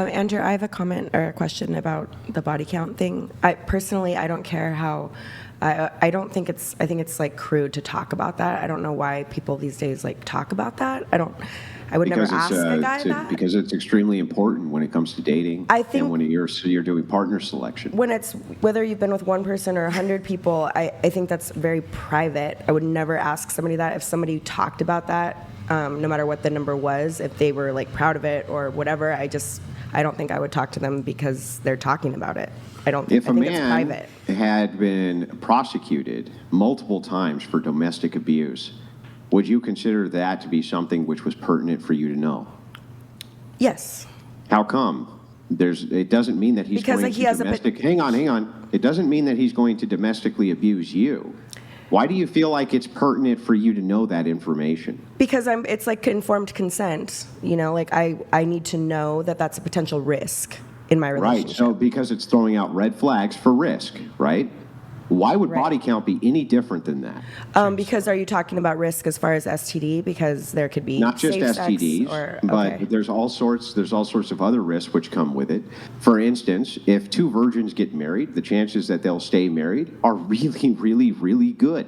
Andrew, I have a comment or a question about the body count thing. I don't care how. I don't think it's. I think it's like crude to talk about that. I don't know why people these days like talk about that. I would never ask a guy that. Because it's extremely important when it comes to dating. I think, and when you're doing partner selection. When it's whether you've been with one person or 100 people, I think that's very private. I would never ask somebody that. If somebody talked about that, no matter what the number was, if they were like proud of it or whatever, I don't think I would talk to them because they're talking about it. I think it's private. If a man had been prosecuted multiple times for domestic abuse, would you consider that to be something which was pertinent for you to know? Yes. How come? It doesn't mean that he's going to domestic. Hang on. It doesn't mean that he's going to domestically abuse you. Why do you feel like it's pertinent for you to know that information? Because it's like informed consent. You know, like I need to know that that's a potential risk in my relationship. Right. So because it's throwing out red flags for risk, right? Why would body count be any different than that? Because are you talking about risk as far as STD? Because there could be not just STDs, but there's all sorts of other risks which come with it. For instance, if two virgins get married, the chances that they'll stay married are really, really, really good.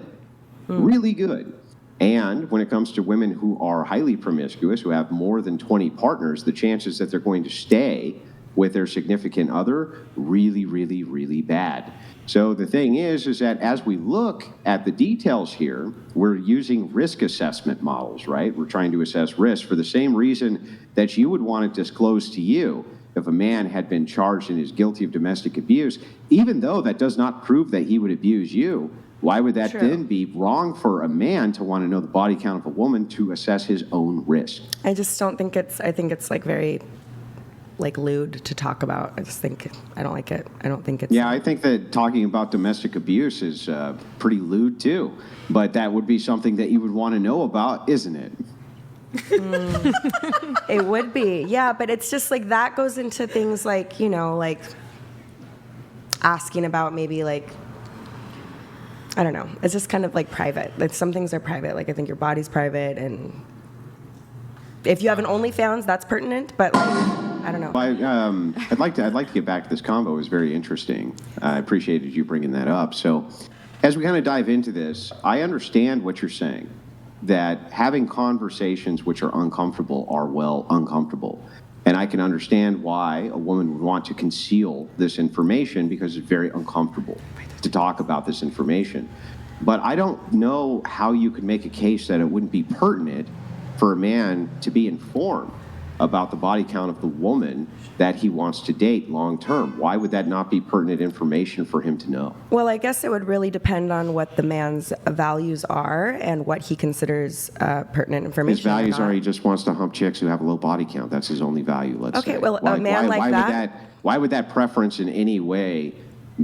Really good. And when it comes to women who are highly promiscuous, who have more than 20 partners, the chances that they're going to stay with their significant other, really, really, really bad. So the thing is that as we look at the details here, we're using risk assessment models, right? We're trying to assess risk for the same reason that you would want to disclose to you if a man had been charged and is guilty of domestic abuse, even though that does not prove that he would abuse you. Why would that then be wrong for a man to want to know the body count of a woman to assess his own risk? I just don't think I think it's like very like lewd to talk about. I don't like it. I don't think it's... Yeah, I think that talking about domestic abuse is pretty lewd too, but that would be something that you would want to know about, isn't it? It would be, yeah, but it's just like that goes into things like, you know, like asking about maybe like, I don't know, it's just kind of like private. Like some things are private, like I think your body's private, and if you have an OnlyFans, that's pertinent, but like, I don't know. I'd like to get back to this convo. It was very interesting. I appreciated you bringing that up. So as we kind of dive into this, I understand what you're saying, that having conversations which are uncomfortable are, well, uncomfortable. And I can understand why a woman would want to conceal this information because it's very uncomfortable to talk about this information. But I don't know how you could make a case that it wouldn't be pertinent for a man to be informed about the body count of the woman that he wants to date long term. Why would that not be pertinent information for him to know? Well, I guess it would really depend on what the man's values are and what he considers pertinent information. His values are he just wants to hump chicks who have a low body count. That's his only value, let's say. Okay, well, a man like that... Why would that preference in any way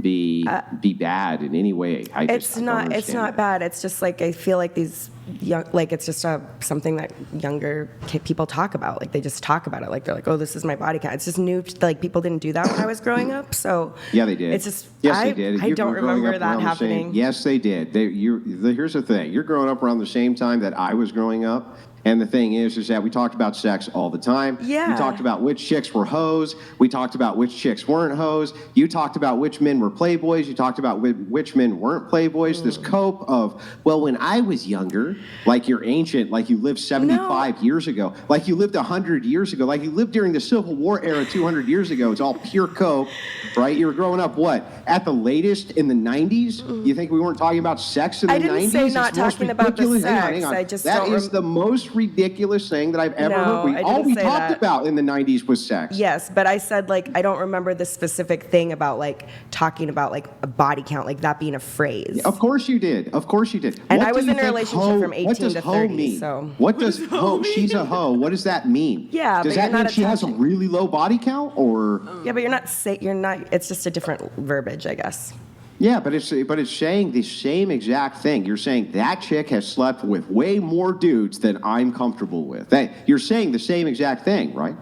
be bad in any way? It's not bad. It's just like I feel like these young, like it's just something that younger people talk about. Like they just talk about it. Like they're like, oh, this is my body count. It's just new. Like people didn't do that when I was growing up. So yeah, they did. It's just they did. I don't remember that happening. Yes, they did. Here's the thing. You're growing up around the same time that I was growing up. And the thing is that we talked about sex all the time. Yeah. We talked about which chicks were hoes. We talked about which chicks weren't hoes. You talked about which men were playboys. You talked about which men weren't playboys. This cope of, well, when I was younger, like you're ancient, like you lived 75 years ago, like you lived 100 years ago, like you lived during the Civil War era 200 years ago. It's all pure cope, right? You were growing up, what, at the latest in the 90s? You think we weren't talking about sex in the 90s? I didn't say not talking about the sex. Hang on. I just that don't is the most ridiculous thing that I've ever heard. All we talked about in the 90s was sex. Yes, but I said, like, I don't remember the specific thing about, like, talking about, like, a body count, like that being a phrase. Of course you did. Of course you did. And I was in a relationship from 18 to 30, mean? so. What does hoe? She's a hoe. What does that mean? Yeah, does that mean she has a really low body count, or? Yeah, but you're not. It's just a different verbiage, I guess. Yeah, but it's saying the same exact thing. You're saying that chick has slept with way more dudes than I'm comfortable with. You're saying the same exact thing, right?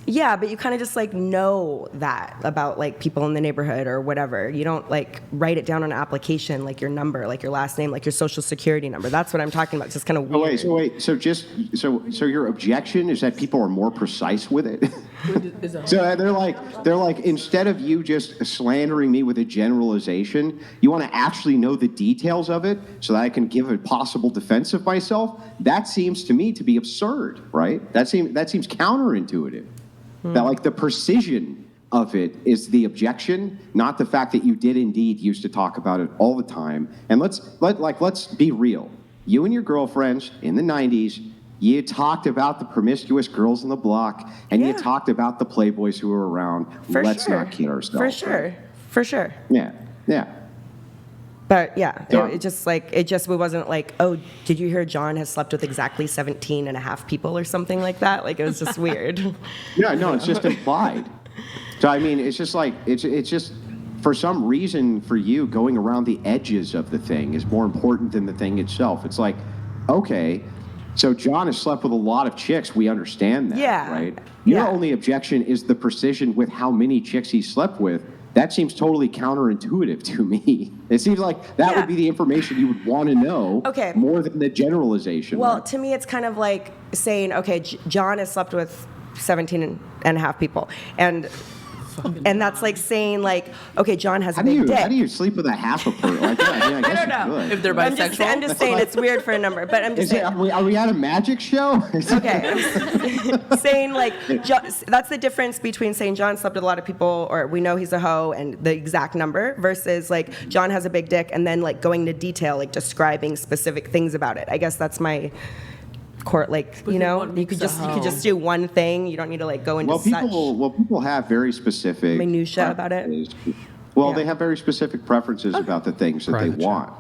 Yeah, but you kind of just like know that about like people in the neighborhood or whatever. You don't like write it down on an application, like your number, like your last name, like your social security number. That's what I'm talking about. It's just kind of weird. So your objection is that people are more precise with it? So they're like, instead of you just slandering me with a generalization, you want to actually know the details of it so that I can give a possible defense of myself. That seems to me to be absurd, right? That seems counterintuitive. That like the precision of it is the objection, not the fact that you did indeed used to talk about it all the time. And let's be real. You and your girlfriends in the 90s, you talked about the promiscuous girls on the block, and you talked about the playboys who were around. Let's not kid ourselves. For sure. Yeah. But yeah, it wasn't like, oh, did you hear John has slept with exactly 17 and a half people or something like that? Like, it was just weird. Yeah, no, it's just implied. So, I mean, it's just like, it's just, for some reason, for you, going around the edges of the thing is more important than the thing itself. It's like, okay, so John has slept with a lot of chicks. We understand that, right? Your only objection is the precision with how many chicks he slept with. That seems totally counterintuitive to me. It seems like that would be the information you would want to know more than the generalization. Well, to me, it's kind of like saying, okay, John has slept with 17 and a half people. And that's like saying, like, okay, John has a big dick. How do you sleep with a half a person? Like, I guess I don't know. you could. If they're bisexual? I'm just saying it's weird for a number, but I'm just saying. Are we at a magic show? Okay. I'm saying, like, that's the difference between saying John slept with a lot of people, or we know he's a hoe, and the exact number, versus, like, John has a big dick, and then, like, going to detail, like, describing specific things about it. I guess that's my court, like, you know, you could just do one thing. You don't need to like go into people have very specific minutia about it. Well, they have very specific preferences about the things that they want.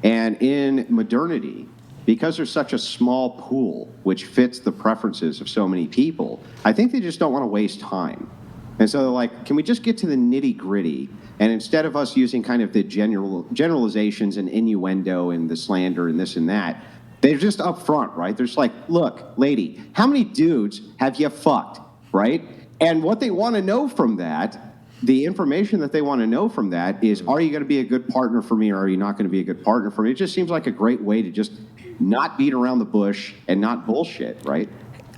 And in modernity, because there's such a small pool which fits the preferences of so many people, I think they just don't want to waste time. And so they're like, can we just get to the nitty gritty? And instead of us using kind of the generalizations and innuendo and the slander and this and that, they're just up front, right? They're just like, look, lady, how many dudes have you fucked, right? And what they want to know from that, the information that they want to know from that is, are you going to be a good partner for me, or are you not going to be a good partner for me? It just seems like a great way to just not beat around the bush and not bullshit, right?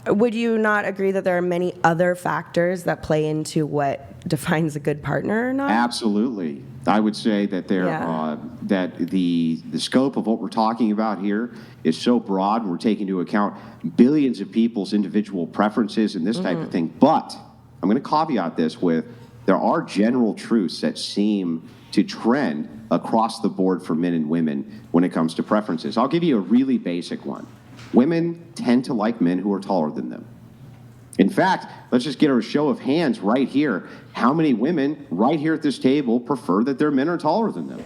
Would you not agree that there are many other factors that play into what defines a good partner or not? Absolutely. I would say that that the scope of what we're talking about here is so broad. We're taking into account billions of people's individual preferences and this type of thing. But I'm going to caveat this with, there are general truths that seem to trend across the board for men and women when it comes to preferences. I'll give you a really basic one. Women tend to like men who are taller than them. In fact, let's just get a show of hands right here. How many women right here at this table prefer that their men are taller than them?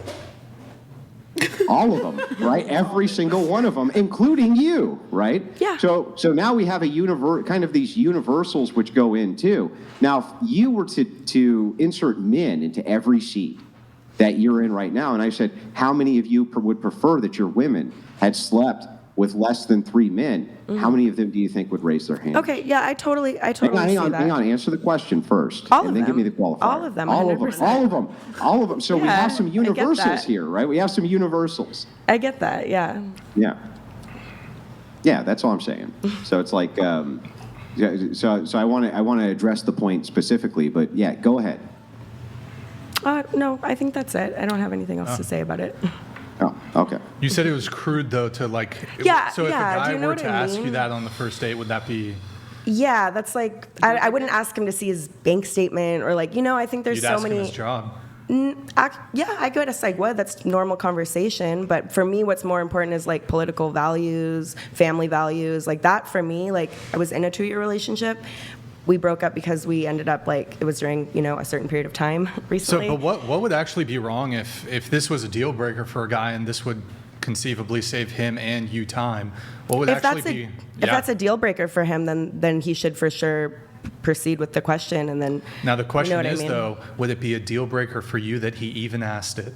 All of them, right? Every single one of them, including you, right? Yeah. So now we have kind of these universals which go in too. Now, if you were to insert men into every seat that you're in right now, and I said, how many of you would prefer that your women had slept with less than 3 men, how many of them do you think would raise their hand? Okay, yeah, I totally see that. Hang on, answer the question first. All of and then them. Give me the qualifier. All of them, 100%. All of them. So we have some universals here, right? We have some universals. I get that, yeah. Yeah, that's all I'm saying. So it's like, so I want to address the point specifically, but yeah, go ahead. No, I think that's it. I don't have anything else to say about it. Oh, okay. You said it was crude, though, to like... So if a guy were to ask you that on the first date, would that be... Yeah, that's like... I wouldn't ask him to see his bank statement or like, I think there's so many... You'd ask him his job. I guess I would. That's normal conversation. But for me, what's more important is like political values, family values. Like that for me, like I was in a 2-year relationship. We broke up because we ended up like, it was during, a certain period of time recently. So, but what would actually be wrong if this was a deal breaker for a guy and this would conceivably save him and you time? What would If that's a deal breaker for him, then he should for sure proceed with the question and then... Now the question is, though, would it be a deal breaker for you that he even asked it?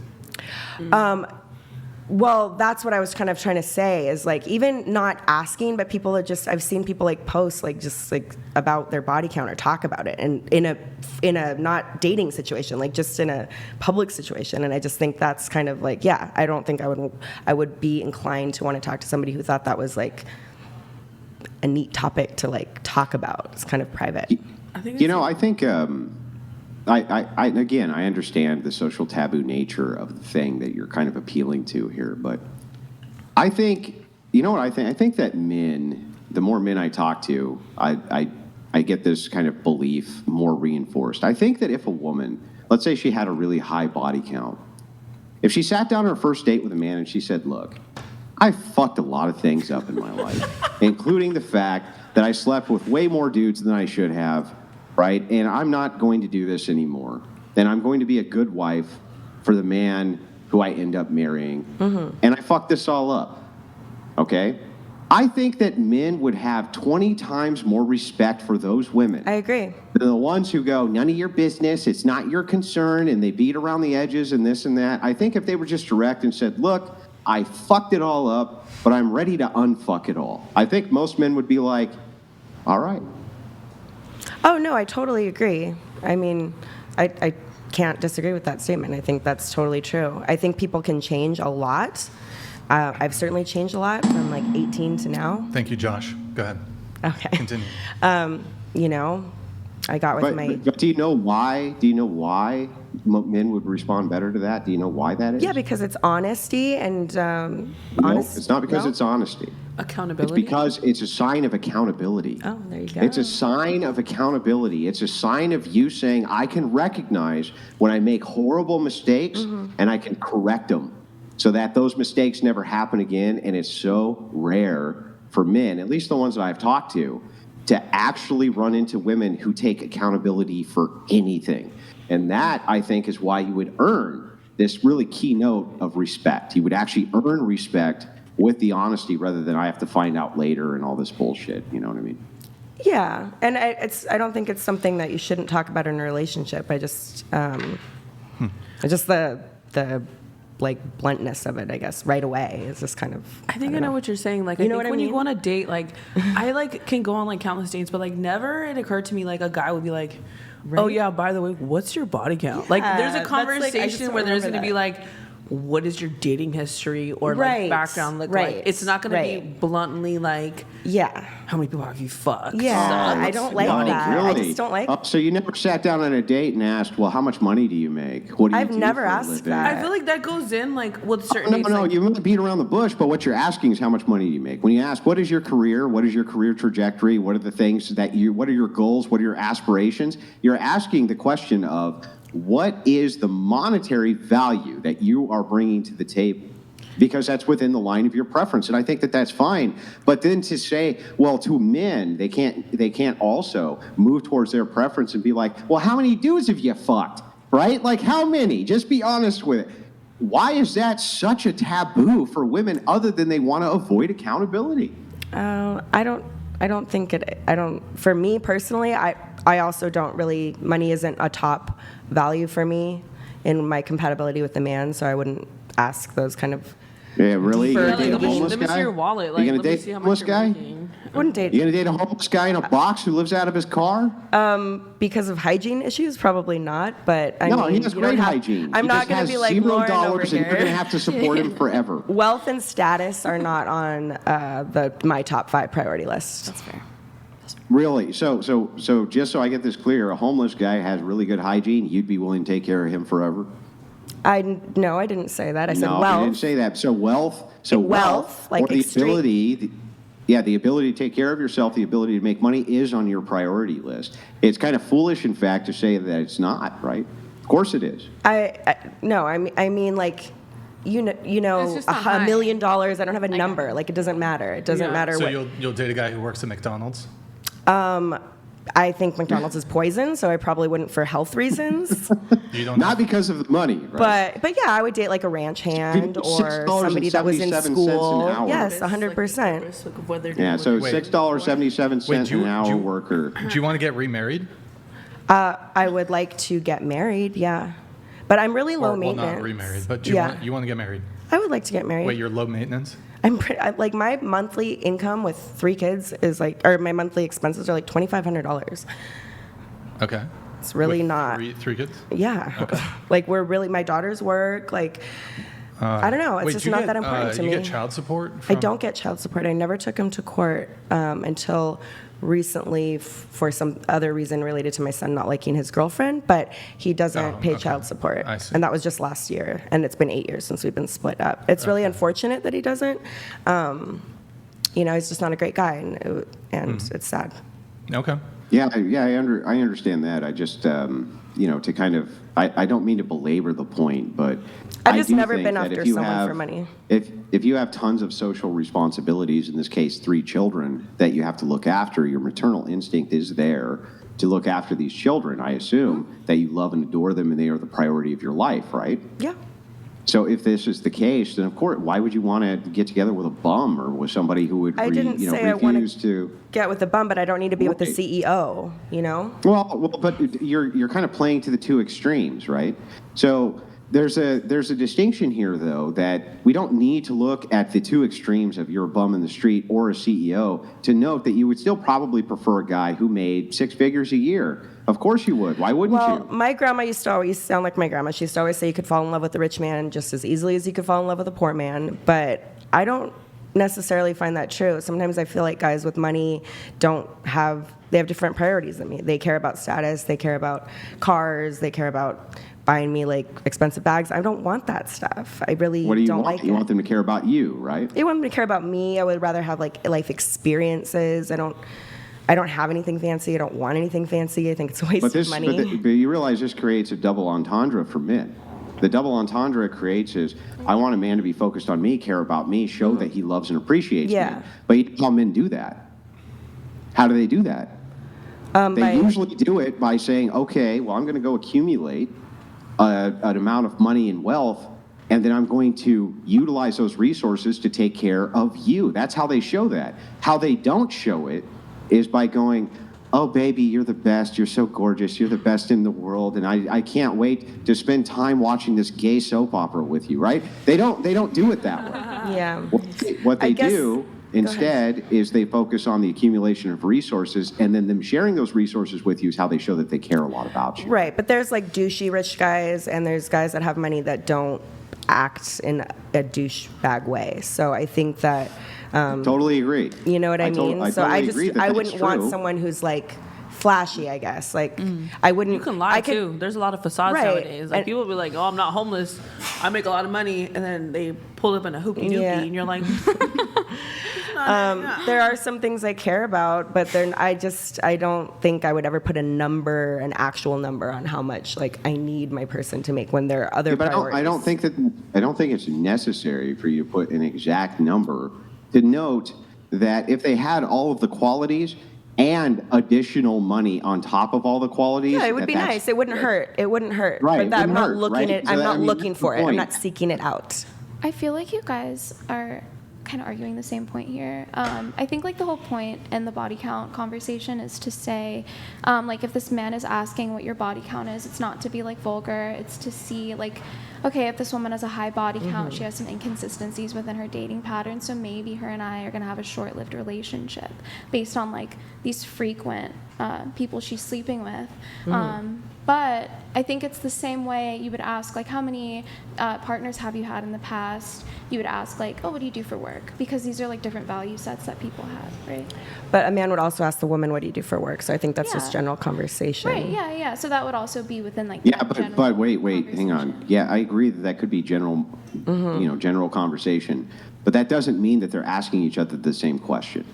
Well, that's what I was kind of trying to say is like even not asking, but people are just, I've seen people like post like just like about their body count or talk about it and in a not dating situation, like just in a public situation. And I just think that's kind of like, I don't think I would be inclined to want to talk to somebody who thought that was like a neat topic to like talk about. It's kind of private. I think I think again, I understand the social taboo nature of the thing that you're kind of appealing to here, but I think, you know what I think? I think that men, the more men I talk to, I get this kind of belief more reinforced. I think that if a woman, let's say she had a really high body count, if she sat down on her first date with a man and she said, look, I fucked a lot of things up in my life, including the fact that I slept with way more dudes than I should have, right? And I'm not going to do this anymore. Then I'm going to be a good wife for the man who I end up marrying. And I fucked this all up, okay? I think that men would have 20 times more respect for those women. I agree. Than the ones who go, none of your business, it's not your concern, and they beat around the edges and this and that. I think if they were just direct and said, look, I fucked it all up, but I'm ready to unfuck it all, I think most men would be like, all right. Oh, no, I totally agree. I mean, I can't disagree with that statement. I think that's totally true. I think people can change a lot. I've certainly changed a lot from like 18 to now. Thank you, Josh. Go ahead. Okay. Continue. I got with my... But do you know why? Do you know why men would respond better to that? Do you know why that is? Yeah, because it's honesty and No, it's not because it's honesty. Accountability? It's because it's a sign of accountability. Oh, there you go. It's a sign of accountability. It's a sign of you saying, I can recognize when I make horrible mistakes and I can correct them so that those mistakes never happen again. And it's so rare for men, at least the ones that I've talked to actually run into women who take accountability for anything. And that, I think, is why you would earn this really key note of respect. You would actually earn respect with the honesty rather than I have to find out later and all this bullshit. You know what I mean? Yeah, and I don't think it's something that you shouldn't talk about in a relationship. I just the like bluntness of it, I guess, right away is just kind of. I think I know what you're saying. Like, You I know think what I when you mean? go on a date, like, I like can go on like countless dates, but like never it occurred to me like a guy would be like, oh Right? yeah, by the way, what's your body count? Like, there's a that's, like, I just conversation don't where there's remember going to be that. like, what is your dating history or Right, like background look right, like? It's not going to be right. bluntly like, Yeah. how many people have you fucked? Yeah, So, I don't like Wow, that. Really? I just don't like. So you never sat down on a date and asked, well, how much money do you make? What do you I've do never for a asked living? that. I feel like that goes in like with certain dates. No, like, you might beat around the bush, but what you're asking is how much money do you make? When you ask, what is your career? What is your career trajectory? What are the things that what are your goals? What are your aspirations? You're asking the question of what is the monetary value that you are bringing to the table? Because that's within the line of your preference, and I think that that's fine. But then to say, well, to men, they can't also move towards their preference and be like, well, how many dudes have you fucked, right? Like, how many? Just be honest with it. Why is that such a taboo for women other than they want to avoid accountability? I don't think it. I don't. For me personally, I also don't really. Money isn't a top value for me in my compatibility with the man, so I wouldn't ask those kind of. Yeah, really? Deeper You're gonna date a let me homeless see guy? your wallet. You Like, gonna let me date see a how homeless much you're guy? making. Wouldn't date. You gonna date a homeless guy in a box who lives out of his car? Because of hygiene issues, probably not. But I No, mean, he has you don't great have- hygiene. I'm He not just going has to be like $0 Lauren over and you're gonna here. have to support him forever. Wealth and status are not on my top 5 priority list. That's fair. Really? So just so I get this clear, a homeless guy has really good hygiene. You'd be willing to take care of him forever? No, I didn't say that. I said No, wealth. you didn't say that. So wealth, like or the extreme- ability, the ability to take care of yourself, the ability to make money is on your priority list. It's kind of foolish, in fact, to say that it's not, right? Of course it is. No, I mean like. It's just not $1 high. million. I don't have a number. Like, it doesn't matter. It doesn't Yeah. matter So what. you'll date a guy who works at McDonald's? I think McDonald's is poison, so I probably wouldn't for health reasons. You don't Not because of the money, right? but yeah, I would date like a ranch hand People, or somebody that was in $6.77 an school. hour. Yes, 100%. Yeah, so Wait. $6.77 Wait, an hour worker. Do you want to get remarried? I would like to get married. Yeah, but I'm really low Or, well, maintenance. not remarried, but do Yeah. you want to get married? I would like to get married. Wait, you're low maintenance? Like my monthly income with 3 kids is like, or my monthly expenses are like $2,500. Okay. It's really With not. Three kids? Yeah. Okay. Like my daughters work. Like, I don't know. It's Wait, just do you not get, that important to you me. get child support? I don't get child support. I never took him to court until recently for some other reason related to my son not liking his girlfriend, but he doesn't pay child support. I see. And that was just last year, and it's been 8 years since we've been split up. It's really unfortunate that he doesn't. He's just not a great guy, and it's sad. Okay. Yeah, I understand that. I just, to kind of, I don't mean to belabor the point, but I've just do never think been that after if you someone have- for money. If you have tons of social responsibilities, in this case, 3 children that you have to look after, your maternal instinct is there to look after these children. I assume that you love and adore them and they are the priority of your life, right? Yeah. So if this is the case, then of course, why would you want to get together with a bum or with somebody who would I didn't say I want refuse to get with the bum, but I don't need to be with the Right. CEO, Well, but you're kind of playing to the 2 extremes, right? So there's a distinction here, though, that we don't need to look at the 2 extremes of you're a bum in the street or a CEO to note that you would still probably prefer a guy who made 6 figures a year. Of course you would. Why wouldn't Well, you? my grandma used to always sound like my grandma. She used to always say you could fall in love with a rich man just as easily as you could fall in love with a poor man. But I don't necessarily find that true. Sometimes I feel like guys with money they have different priorities than me. They care about status, they care about cars, they care about buying me like expensive bags. I don't want that stuff. I really What do you don't want? like You it. want them to care about you, right? They want them to care about me. I would rather have like life experiences. I don't have anything fancy. I don't want anything fancy. I think it's a waste of money. But you realize this creates a double entendre for men. The double entendre it creates is, I want a man to be focused on me, care about me, show that he loves and appreciates Yeah. me. But you know how men do that. How do they do that? They usually do it by saying, okay, well, I'm going to go accumulate an amount of money and wealth, and then I'm going to utilize those resources to take care of you. That's how they show that. How they don't show it is by going, oh, baby, you're the best. You're so gorgeous. You're the best in the world. And I can't wait to spend time watching this gay soap opera with you, right? They don't do it that way. Yeah. What they I guess- do instead is they focus on the accumulation of resources, and then them sharing those resources with you is how they show that they care a lot about you. Right, but there's like douchey rich guys, and there's guys that have money that don't act in a douchebag way. So I think that Totally agree. you know what I mean. I So totally agree that I that's wouldn't want true. someone who's like flashy, I guess. Like I wouldn't. You can lie too. There's a lot of facades Right. nowadays. Like And- people be like, "Oh, I'm not homeless. I make a lot of money," and then they pull up in a hoopty doopty, Yeah. and you're like, There are some things I care about, but I don't think I would ever put an actual number on how much like I need my person to make when there are other Yeah, but priorities. I don't think it's necessary for you to put an exact number to note that if they had all of the qualities and additional money on top of all the qualities, Yeah, it would be nice. It wouldn't hurt. It wouldn't hurt. Right, it But I'm wouldn't not hurt, looking right? it. So I'm that- not I mean, looking that's for the it. I'm point. not seeking it out. I feel like you guys are kind of arguing the same point here. I think like the whole point in the body count conversation is to say, like if this man is asking what your body count is, it's not to be like vulgar. It's to see like, okay, if this woman has a high body count, she has some inconsistencies within her dating pattern. So maybe her and I are gonna have a short-lived relationship based on like these frequent people she's sleeping with. But I think it's the same way you would ask, like, how many partners have you had in the past? You would ask, like, oh, what do you do for work? Because these are, like, different value sets that people have, right? But a man would also ask the woman, "What do you do for work?" So I think that's just Yeah. general conversation. Right, yeah. So that would also be within, like, Yeah, that but general wait, hang on. conversation. Yeah, I agree that could be general, general conversation, but that doesn't mean that they're asking each other the same question.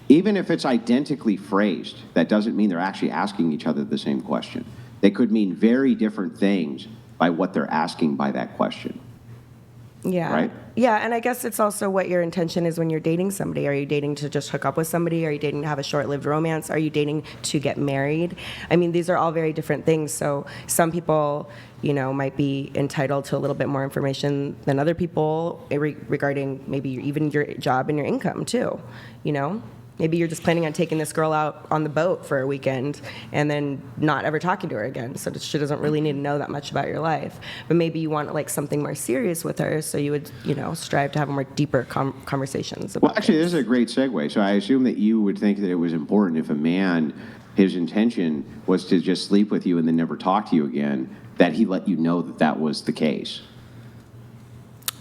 Even if it's identically phrased, that doesn't mean they're actually asking each other the same question. They could mean very different things by what they're asking by that question. Yeah. Right? Yeah, and I guess it's also what your intention is when you're dating somebody. Are you dating to just hook up with somebody? Are you dating to have a short-lived romance? Are you dating to get married? I mean, these are all very different things. So some people, might be entitled to a little bit more information than other people regarding maybe even your job and your income too, Maybe you're just planning on taking this girl out on the boat for a weekend and then not ever talking to her again. So she doesn't really need to know that much about your life. But maybe you want like something more serious with her, so you would, strive to have more deeper conversations about Well, actually, this is a great segue. So I assume that you would think that it was important if a man, his intention was to just sleep with you and then never talk to you again, that he let you know that that was the case.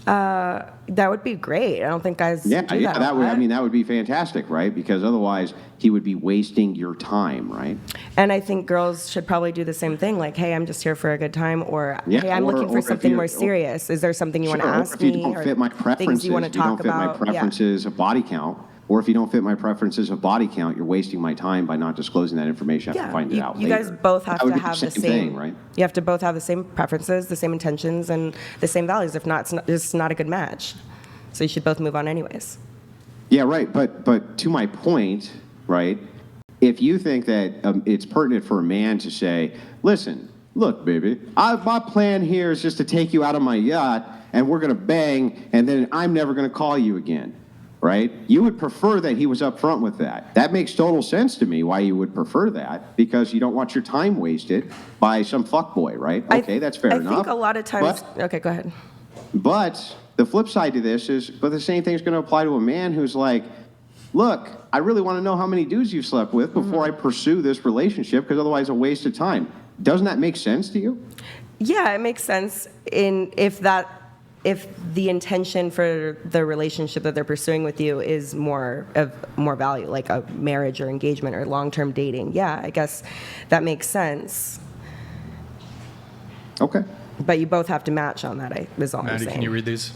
That would be great. I don't think guys do that. That would. I mean, that would be fantastic, right? Because otherwise, he would be wasting your time, right? And I think girls should probably do the same thing. Like, hey, I'm just here for a good time, or Yeah, hey, I'm looking for or something if more serious. Is there something you want to Sure, or ask if you me, don't or fit my things preferences, you want to talk fit my about? preferences of body count, or if you don't fit my preferences of body count, you're wasting my time by not disclosing that information. I have to find it out you later. guys both have That would to be have the same thing, right? You have to both have the same preferences, the same intentions, and the same values. If not, it's not a good match. So you should both move on anyways. Yeah, right. But to my point, right? If you think that it's pertinent for a man to say, "Listen, look, baby, my plan here is just to take you out of my yacht, and we're gonna bang, and then I'm never gonna call you again," right? You would prefer that he was upfront with that. That makes total sense to me. Why you would prefer that? Because you don't want your time wasted by some fuckboy, right? Okay, that's fair enough. I think a lot of times. Okay, go ahead. But the flip side to this is, but the same thing's going to apply to a man who's like, look, I really want to know how many dudes you've slept with before I pursue this relationship, because otherwise it's a waste of time. Doesn't that make sense to you? Yeah, it makes sense if the intention for the relationship that they're pursuing with you is more value, like a marriage or engagement or long-term dating. Yeah, I guess that makes sense. Okay. But you both have to match on that, is all I'm Maddie, saying. can you read these?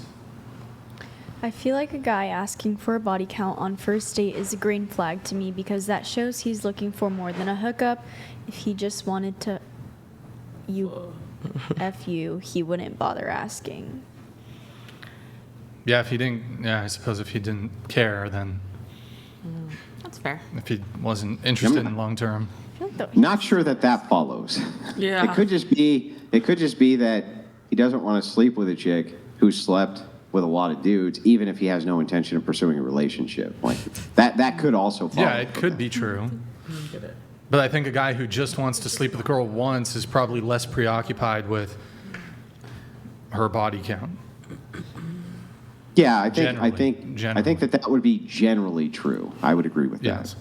I feel like a guy asking for a body count on first date is a green flag to me because that shows he's looking for more than a hookup. If he just wanted to F you, he wouldn't bother asking. Yeah, I suppose if he didn't care, then That's fair. if he wasn't interested in long term. I feel like Not sure that follows. Yeah. It could just be that he doesn't want to sleep with a chick who slept with a lot of dudes, even if he has no intention of pursuing a relationship. Like that could also follow. Yeah, it could be true. But I think a guy who just wants to sleep with a girl once is probably less preoccupied with her body count. Yeah, I think Generally. that would be generally true. I would agree with that. Yes.